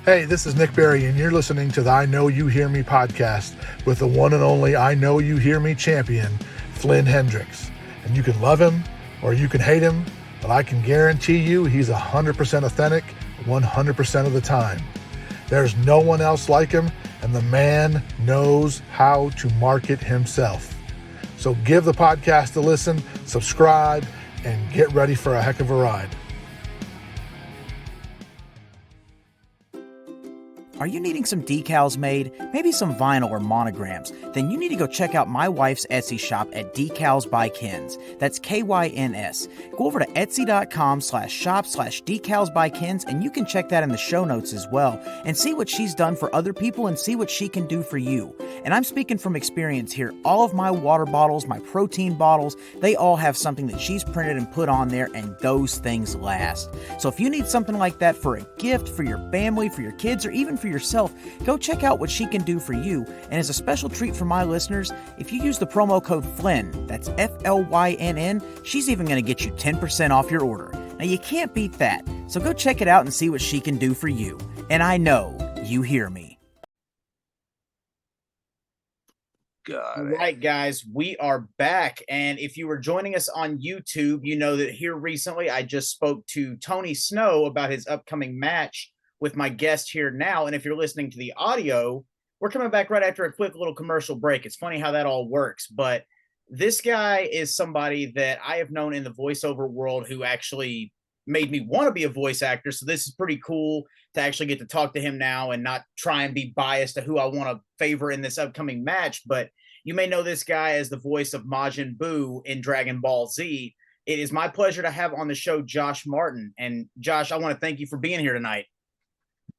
Hey, this is Nick Berry, and you're listening to the I Know You Hear Me podcast with the one and only I Know You Hear Me champion, Flynn Hendrix. And you can love him or you can hate him, but I can guarantee you he's 100% authentic 100% of the time. There's no one else like him, and the man knows how to market himself. So give the podcast a listen, subscribe, and get ready for a heck of a ride. Are you needing some decals made? Maybe some vinyl or monograms? Then you need to go check out my wife's Etsy shop at Decals by Kins. That's Kyns. Go over to etsy.com/shop/decals by Kins and you can check that in the show notes as well and see what she's done for other people and see what she can do for you. And I'm speaking from experience here. All of my water bottles, my protein bottles, they all have something that she's printed and put on there, and those things last. So if you need something like that for a gift, for your family, for your kids, or even for yourself, go check out what she can do for you. And as a special treat for my listeners, if you use the promo code Flynn, that's FLYNN, she's even going to get you 10% off your order. Now you can't beat that. So go check it out and see what she can do for you. And I know you hear me. All right, guys, we are back. And if you were joining us on YouTube, you know that here recently I just spoke to Tony Snow about his upcoming match with my guest here now. And if you're listening to the audio, we're coming back right after a quick little commercial break. It's funny how that all works, but this guy is somebody that I have known in the voiceover world who actually made me want to be a voice actor. So this is pretty cool to actually get to talk to him now and not try and be biased to who I want to favor in this upcoming match. But you may know this guy as the voice of Majin Buu in Dragon Ball Z. It is my pleasure to have on the show Josh Martin. And Josh, I want to thank you for being here tonight.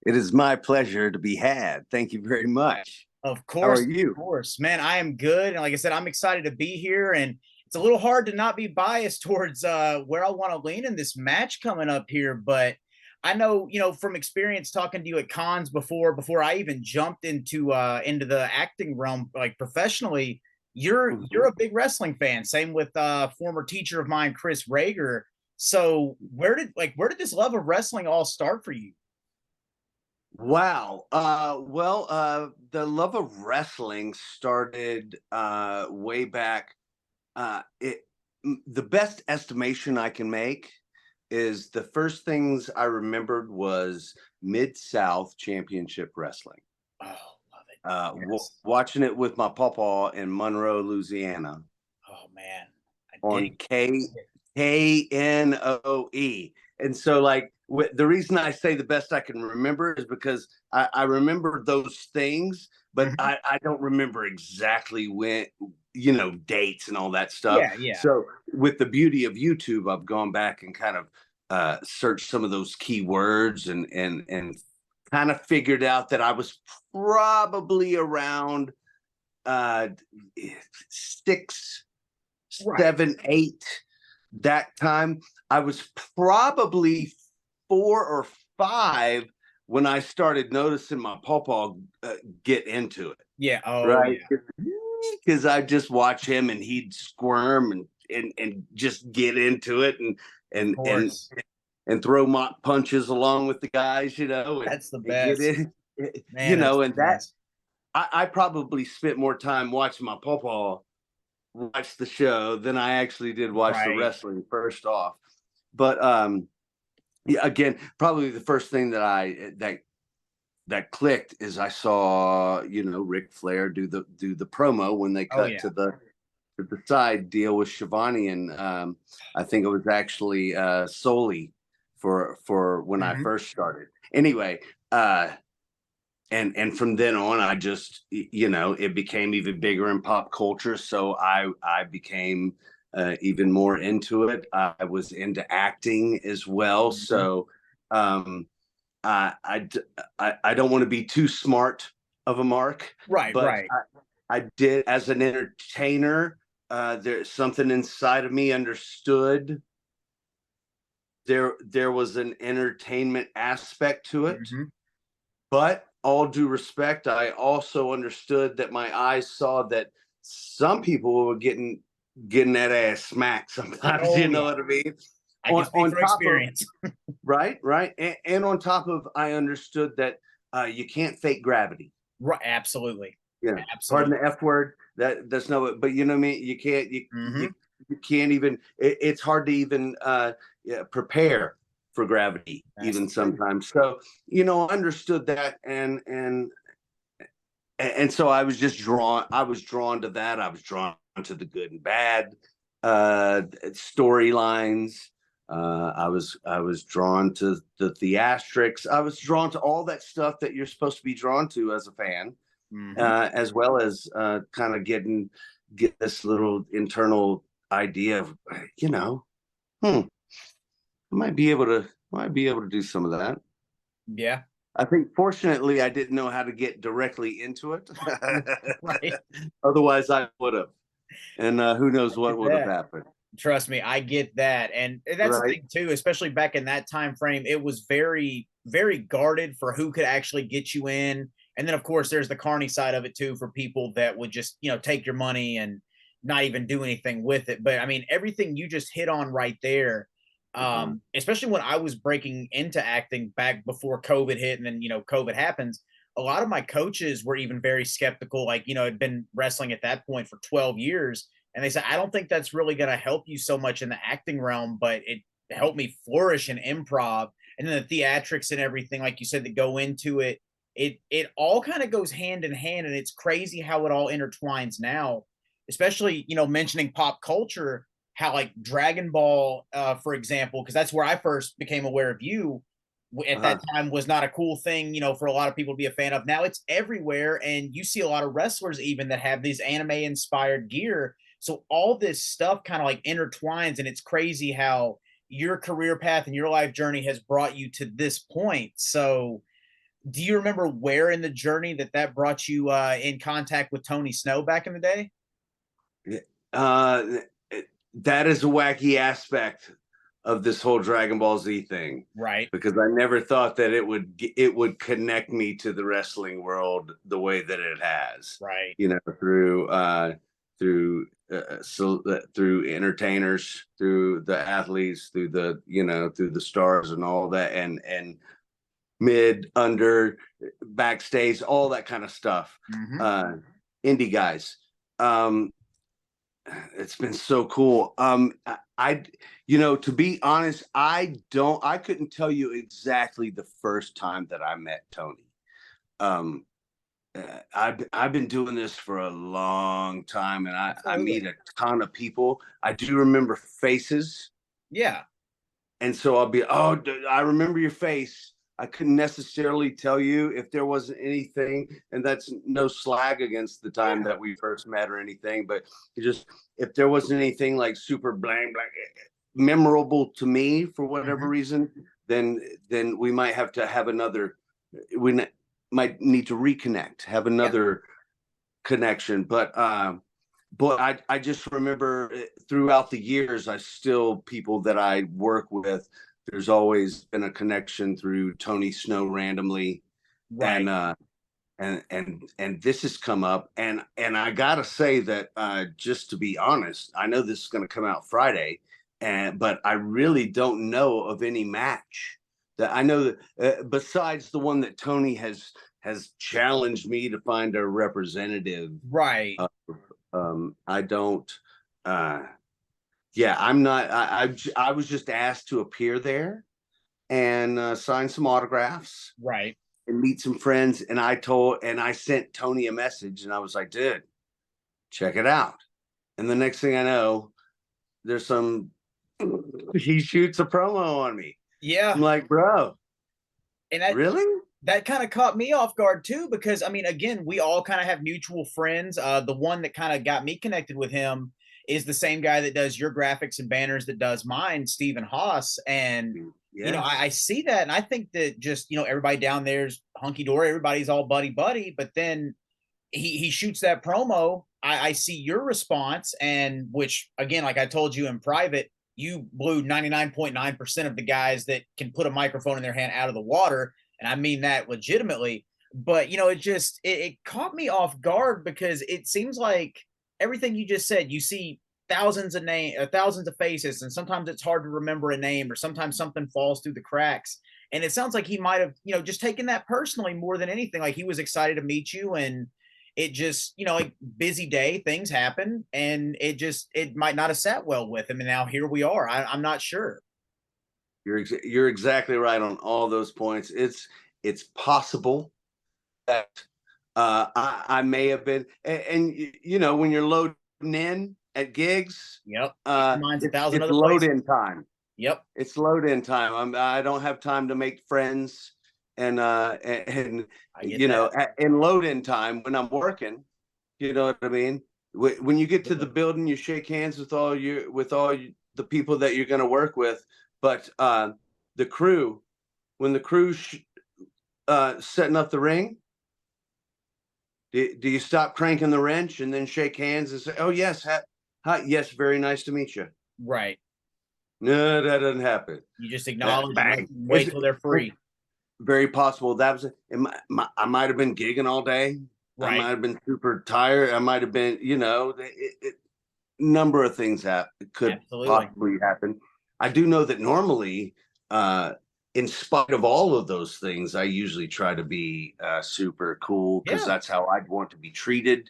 It is my pleasure to be had. Thank you very much. Of course. How are you? Of course, man. I am good. And like I said, I'm excited to be here. And it's a little hard to not be biased towards where I want to lean in this match coming up here. But I know, from experience talking to you at cons before I even jumped into the acting realm, like professionally, you're a big wrestling fan. Same with former teacher of mine, Chris Rager. So where did this love of wrestling all start for you? Wow. The love of wrestling started way back. The best estimation I can make is the first things I remembered was Mid-South Championship Wrestling. Oh, love it. Yes. Watching it with my pawpaw in Monroe, Louisiana. Oh, man. On KNOE. And so, the reason I say the best I can remember is because I remember those things, but I don't remember exactly when, dates and all that stuff. Yeah. So with the beauty of YouTube, I've gone back and kind of searched some of those keywords and kind of figured out that I was probably around 6, 7, 8 that time. I was probably 4 or 5 when I started noticing my pawpaw get into it. Yeah. Oh, right. Because I just watch him and he'd squirm and just get into it and throw mock punches along with the guys, That's the best. I probably spent more time watching my pawpaw watch the show than I actually did watch the wrestling first off. But again, probably the first thing that clicked is I saw Ric Flair do the promo when they cut to the side deal with Shivani, and I think it was actually Soli for when I first started. Anyway, and from then on, I just it became even bigger in pop culture, so I became even more into it. I was into acting as well. So I don't want to be too smart of a mark. Right. I did, as an entertainer, there's something inside of me understood there was an entertainment aspect to it. But all due respect, I also understood that my eyes saw that some people were getting that ass smacked sometimes. You know what I mean? I can speak from experience. Right. And on top of, I understood that you can't fake gravity. Right. Absolutely. Yeah. Absolutely. Pardon the F word. That's no, but you know what I mean? You can't, you can't even, it's hard to even prepare for gravity even sometimes. So, you know, I understood that. And so I was drawn to that. I was drawn to the good and bad storylines. I was drawn to the theatrics. I was drawn to all that stuff that you're supposed to be drawn to as a fan, as well as kind of get this little internal idea of, you know, I might be able to do some of that. Yeah. I think fortunately I didn't know how to get directly into it. Right. Otherwise I would have. And who knows what would have happened. Trust me, I get that. And that's the thing too, especially back in that time frame, it was very, very guarded for who could actually get you in. And then of course there's the carny side of it too, for people that would just, you know, take your money and not even do anything with it. But I mean, everything you just hit on right there, especially when I was breaking into acting back before COVID hit, and then, you know, COVID happens, a lot of my coaches were even very skeptical, like, you know, had been wrestling at that point for 12 years. And they said, I don't think that's really going to help you so much in the acting realm, but it helped me flourish in improv. And then the theatrics and everything, like you said, that go into it, it all kind of goes hand in hand. And it's crazy how it all intertwines now, especially, you know, mentioning pop culture, how like Dragon Ball, for example, because that's where I first became aware of you at that time, was not a cool thing, you know, for a lot of people to be a fan of. Now it's everywhere. And you see a lot of wrestlers even that have these anime inspired gear. So all this stuff kind of like intertwines, and it's crazy how your career path and your life journey has brought you to this point. So do you remember where in the journey that brought you in contact with Tony Snow back in the day? That is a wacky aspect of this whole Dragon Ball Z thing, right? Because I never thought that it would connect me to the wrestling world the way that it has, right? You know, through entertainers, through the athletes, through the stars and all that, and mid, under, backstage, all that kind of stuff. Indie guys. It's been so cool. To be honest, I couldn't tell you exactly the first time that I met Tony. I've been doing this for a long time, and I meet a ton of people. I do remember faces. Yeah. And so I'll be, I remember your face. I couldn't necessarily tell you if there wasn't anything, and that's no slag against the time that we first met or anything, but just if there wasn't anything like super blank memorable to me for whatever reason, then we might have to have might need to reconnect, have another connection. But I just remember throughout the years, people that I work with, there's always been a connection through Tony Snow randomly. Right. And this has come up, and I gotta say that just to be honest, I know this is going to come out Friday, but I really don't know of any match that I know that besides the one that Tony has challenged me to find a representative. Right. I don't. I'm not. I was just asked to appear there and sign some autographs. Right. And meet some friends. And I sent Tony a message, and I was like, dude, check it out. And the next thing I know, he shoots a promo on me. Yeah. I'm like, bro. And really? That kind of caught me off guard too, because I mean, again, we all kind of have mutual friends. The one that kind of got me connected with him is the same guy that does your graphics and banners that does mine, Stephen Haas. And you know, I see that, and I think that just, you know, everybody down there's hunky dory, everybody's all buddy. But then he shoots that promo. I see your response, and which again, like I told you in private, you blew 99.9% of the guys that can put a microphone in their hand out of the water. And I mean that legitimately. But, you know, it caught me off guard, because it seems like everything you just said, you see thousands of faces, and sometimes it's hard to remember a name, or sometimes something falls through the cracks. And it sounds like he might have, just taken that personally more than anything. Like he was excited to meet you, and it just, like busy day, things happen, and it might not have sat well with him. And now here we are. I'm not sure. You're exactly right on all those points. It's possible that I may have been, and when you're loading in at gigs, yep, it's load in time. Yep, it's load in time. I don't have time to make friends, and in load in time when I'm working. You know what I mean? When you get to the building, you shake hands with all the people that you're going to work with. But the crew, when the crew's setting up the ring, do you stop cranking the wrench and then shake hands and say, "Oh yes, hi, yes, very nice to meet you"? Right. No, that doesn't happen. You just acknowledge and wait till they're free. Very possible. That was I might have been gigging all day. Right. I might have been super tired. I might have been, number of things could possibly happen. I do know that normally, in spite of all of those things, I usually try to be super cool, because that's how I'd want to be treated.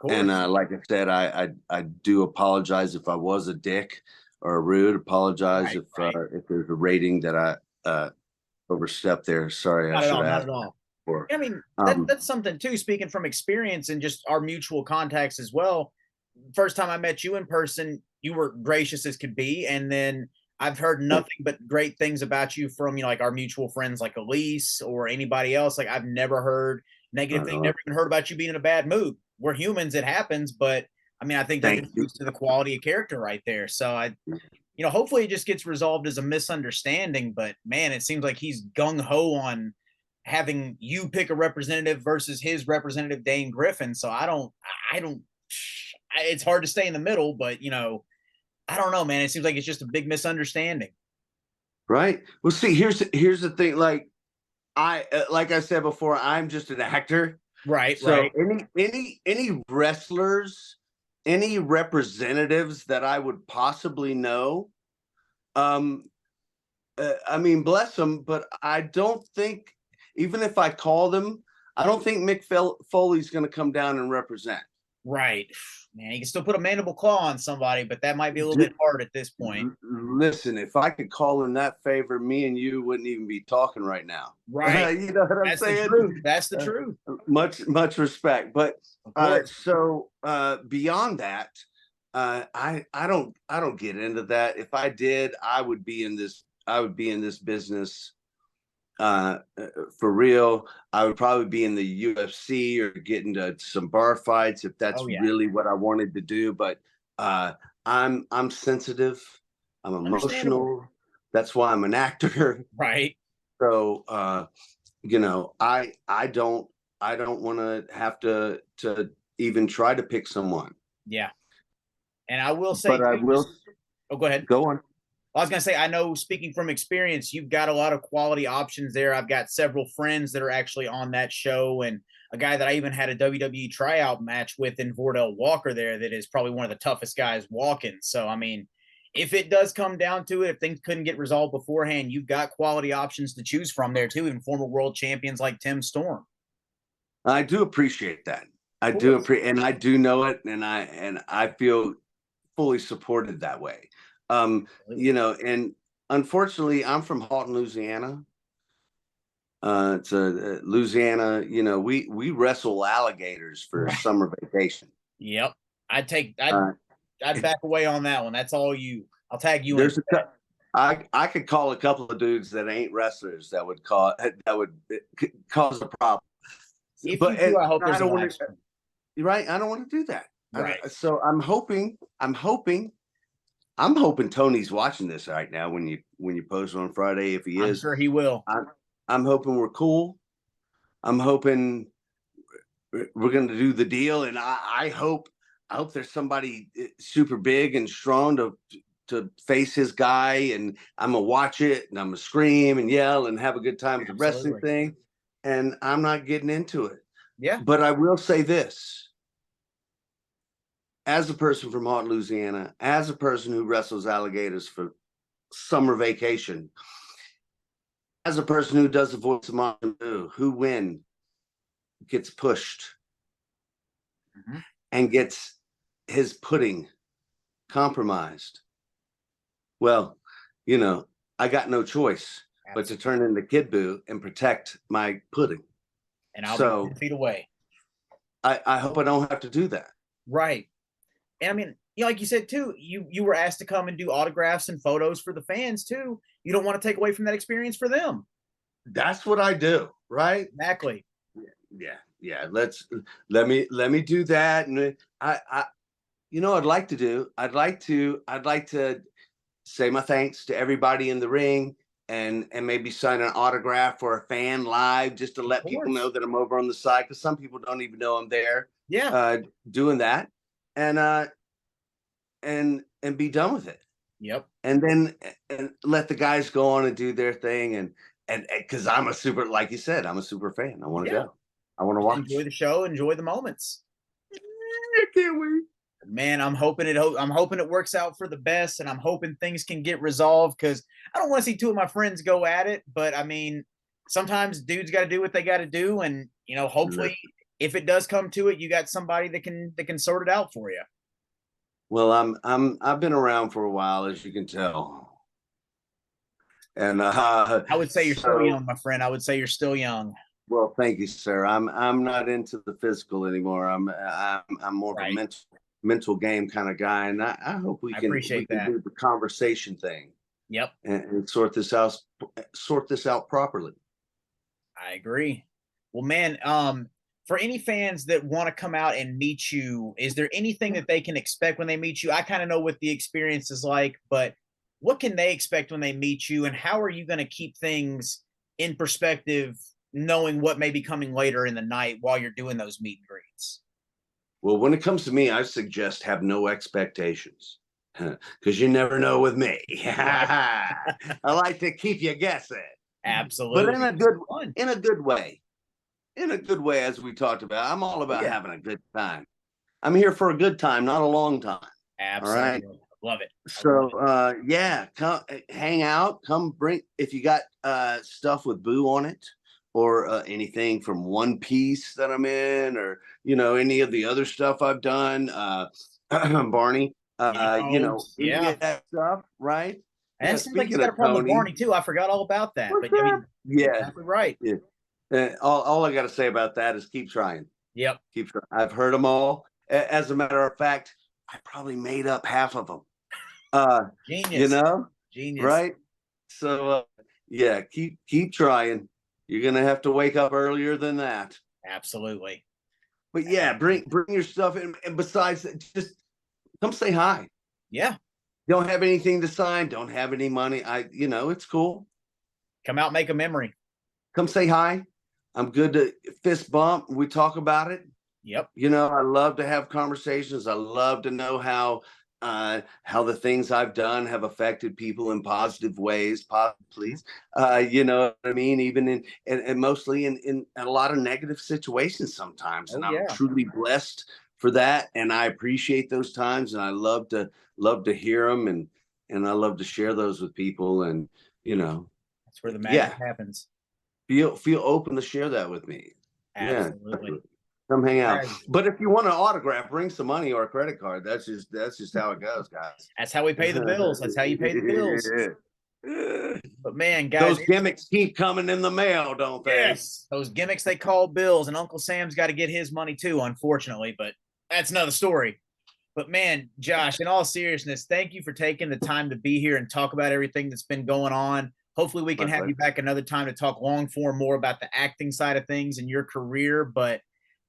And like I said, I do apologize if I was a dick or rude. Apologize if there's a rating that I overstepped there. Sorry, I should have asked. Not at all. I mean, that's something too, speaking from experience and just our mutual contacts as well. First time I met you in person, you were gracious as could be. And then I've heard nothing but great things about you from, like our mutual friends like Elise or anybody else. Like I've never heard negative thing, never even heard about you being in a bad mood. We're humans, it happens. But I mean, I think that goes to the quality of character right there. So hopefully it just gets resolved as a misunderstanding. But man, it seems like he's gung-ho on having you pick a representative versus his representative, Dane Griffin. So I don't, it's hard to stay in the middle, but I don't know, man. It seems like it's just a big misunderstanding. Right. Well, see, here's the thing. Like I said before, I'm just an actor. Right. So any wrestlers, any representatives that I would possibly know, I mean, bless them, but I don't think, even if I call them, I don't think Mick Foley's going to come down and represent. Right. Man, you can still put a mandible claw on somebody, but that might be a little bit hard at this point. Listen, if I could call in that favor, me and you wouldn't even be talking right now. Right. You know what I'm saying? The truth. That's the truth. Much respect. But so beyond that, I don't get into that. If I did, I would be in this business for real. I would probably be in the UFC or get into some bar fights if that's really what I wanted to do. But I'm sensitive. I'm emotional. That's why I'm an actor. Right. So I don't want to have to even try to pick someone. Yeah. And I will say, but I will. Oh, go ahead. Go on. I was going to say, I know, speaking from experience, you've got a lot of quality options there. I've got several friends that are actually on that show, and a guy that I even had a WWE tryout match with in Vordell Walker there that is probably one of the toughest guys walking. So, I mean, if it does come down to it, if things couldn't get resolved beforehand, you've got quality options to choose from there too, even former world champions like Tim Storm. I do appreciate that. I do appreciate, and I do know it, and I feel fully supported that way. And unfortunately, I'm from Halton, Louisiana. It's Louisiana. We wrestle alligators for summer vacation. Yep, I'd back away on that one. That's all you. I'll tag you. I could call a couple of dudes that ain't wrestlers that would cause a problem. If you do, I hope there's a live stream. Right, I don't want to do that. Right. So I'm hoping Tony's watching this right now when you post on Friday. If he is, I'm sure he will. I'm hoping we're cool. I'm hoping we're going to do the deal, and I hope there's somebody super big and strong to face his guy, and I'm gonna watch it, and I'm gonna scream and yell and have a good time with the wrestling thing, and I'm not getting into it. Yeah. But I will say this. As a person from Halton, Louisiana, as a person who wrestles alligators for summer vacation, as a person who does the voice of Majin Buu, who gets pushed and gets his pudding compromised. Well, I got no choice but to turn into Kid Buu and protect my pudding. And I'll be 10 feet away. I hope I don't have to do that. Right. And I mean, like you said too, you were asked to come and do autographs and photos for the fans too. You don't want to take away from that experience for them. That's what I do, right? Exactly. Yeah. Let me do that. And I'd like to do. I'd like to say my thanks to everybody in the ring and maybe sign an autograph for a fan live just to let people know that I'm over on the side, because some people don't even know I'm there. Yeah. Doing that and be done with it. Yep. And then let the guys go on and do their thing and because I'm a super, like you said, I'm a super fan. I want to go. I want to watch. Enjoy the show. Enjoy the moments. I can't wait. Man, I'm hoping it works out for the best, and I'm hoping things can get resolved, because I don't want to see two of my friends go at it. But I mean, sometimes dudes got to do what they got to do, and hopefully, if it does come to it, you got somebody that can sort it out for you. Well, I've been around for a while, as you can tell. And I would say you're still young, my friend. I would say you're still young. Well, thank you, sir. I'm not into the physical anymore. I'm more of a mental game kind of guy, and I hope we can do the conversation thing. Yep. And sort this out properly. I agree. Well, man, for any fans that want to come out and meet you, is there anything that they can expect when they meet you? I kind of know what the experience is like, but what can they expect when they meet you, and how are you going to keep things in perspective, knowing what may be coming later in the night while you're doing those meet and greets? Well, when it comes to me, I suggest have no expectations, because you never know with me. I like to keep you guessing. Absolutely. But in a good way. In a good way, as we talked about. I'm all about having a good time. I'm here for a good time, not a long time. Absolutely. All right? Love it. So come hang out. Come bring, if you got stuff with Boo on it, or anything from One Piece that I'm in, or any of the other stuff I've done, Barney, that stuff, right? And it seems like you got a problem with Barney too. I forgot all about that. But I mean, exactly right. Yeah. All I got to say about that is keep trying. Yep. Keep trying. I've heard them all. As a matter of fact, I probably made up half of them. Genius. Genius. Right? So keep trying. You're gonna have to wake up earlier than that. Absolutely. But bring your stuff in, and besides, just come say hi. Yeah. Don't have anything to sign, don't have any money. It's cool. Come out, make a memory. Come say hi. I'm good to fist bump. We talk about it. Yep. I love to have conversations. I love to know how the things I've done have affected people in positive ways, please. You know what I mean? Even and mostly in a lot of negative situations sometimes. And I'm truly blessed for that. And I appreciate those times. And I love to hear them. And I love to share those with people. And, that's where the magic happens. Feel open to share that with me. Absolutely. Yeah. Come hang out. But if you want an autograph, bring some money or a credit card. That's just how it goes, guys. That's how we pay the bills. That's how you pay the bills. But man, guys, those gimmicks keep coming in the mail, don't they? Yes, those gimmicks they call bills, and Uncle Sam's got to get his money too, unfortunately. But that's another story. But man, Josh, in all seriousness, thank you for taking the time to be here and talk about everything that's been going on. Hopefully we can have you back another time to talk long form more about the acting side of things in your career. But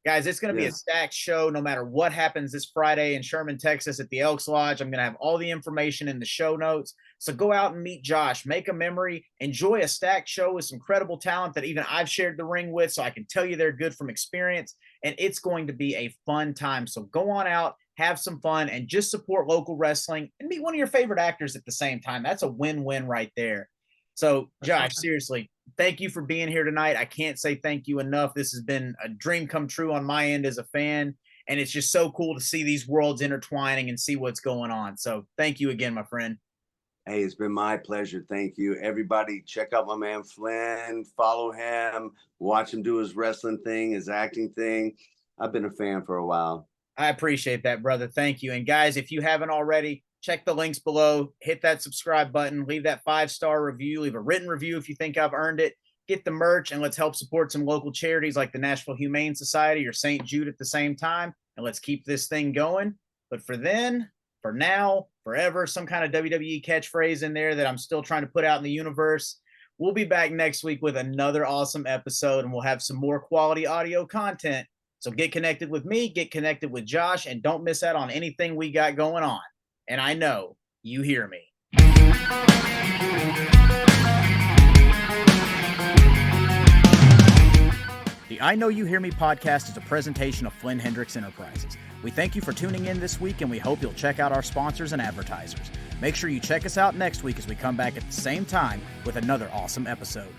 guys, it's going to be a stacked show no matter what happens this Friday in Sherman, Texas at the Elks Lodge. I'm going to have all the information in the show notes. So go out and meet Josh, make a memory, enjoy a stacked show with some credible talent that even I've shared the ring with, so I can tell you they're good from experience. And it's going to be a fun time. So go on out, have some fun, and just support local wrestling and meet one of your favorite actors at the same time. That's a win-win right there. So, Josh, seriously, thank you for being here tonight. I can't say thank you enough. This has been a dream come true on my end as a fan, and it's just so cool to see these worlds intertwining and see what's going on. So thank you again, my friend. Hey, it's been my pleasure. Thank you. Everybody, check out my man Flynn. Follow him. Watch him do his wrestling thing, his acting thing. I've been a fan for a while. I appreciate that, brother. Thank you. And guys, if you haven't already, check the links below. Hit that subscribe button. Leave that 5-star review. Leave a written review if you think I've earned it. Get the merch, and let's help support some local charities like the Nashville Humane Society or St. Jude at the same time. And let's keep this thing going. But for now, forever, some kind of WWE catchphrase in there that I'm still trying to put out in the universe. We'll be back next week with another awesome episode, and we'll have some more quality audio content. So get connected with me, get connected with Josh, and don't miss out on anything we got going on. And I know you hear me. The I Know You Hear Me podcast is a presentation of Flynn Hendrix Enterprises. We thank you for tuning in this week, and we hope you'll check out our sponsors and advertisers. Make sure you check us out next week as we come back at the same time with another awesome episode.